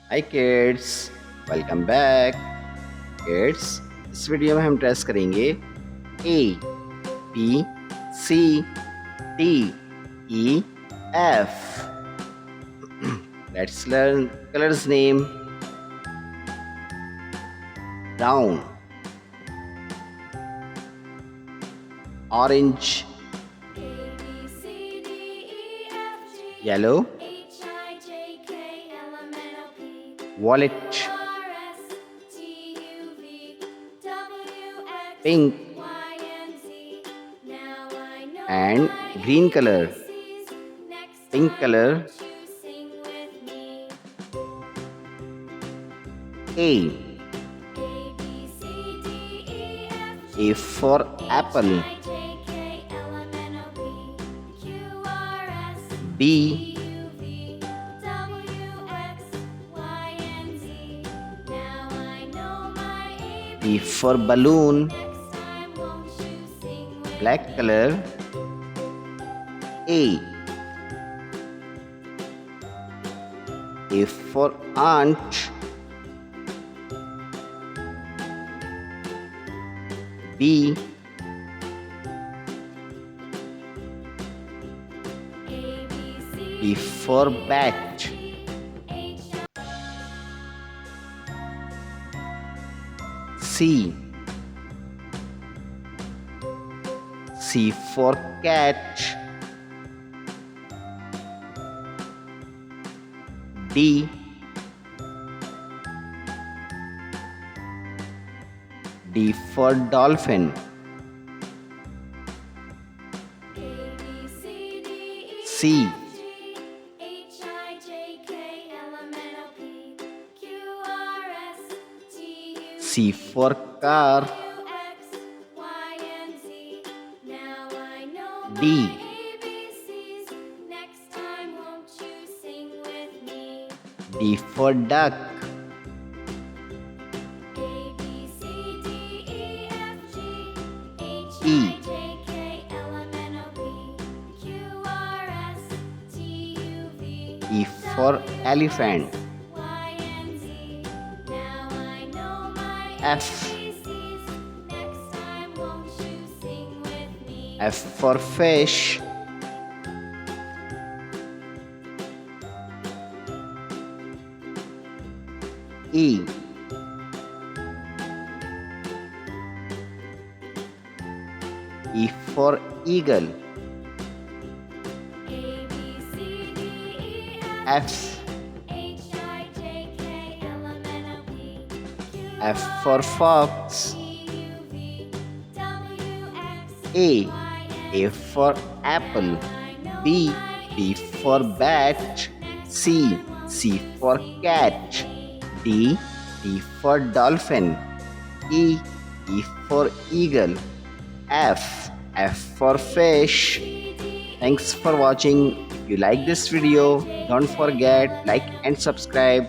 Hi kids, welcome back. Kids, इस video में हम ट्रेस करेंगे A, B, C, D, E, F. Let's learn colors name. Brown, orange, yellow, violet, pink and green color. Pink color. A. A for apple. B. B for balloon. Black color. A. A for aunt. B. B for bat. C. C for cat. D. D for dolphin. C. C for car. D. D for duck. E. E for elephant. F. F for fish. E. E for eagle. F. F for fox. A. A for apple. B. B for bat. C. C for cat. D. D for dolphin. E. E for eagle. F. F for fish. Thanks for watching. If you like this video, don't forget like and subscribe.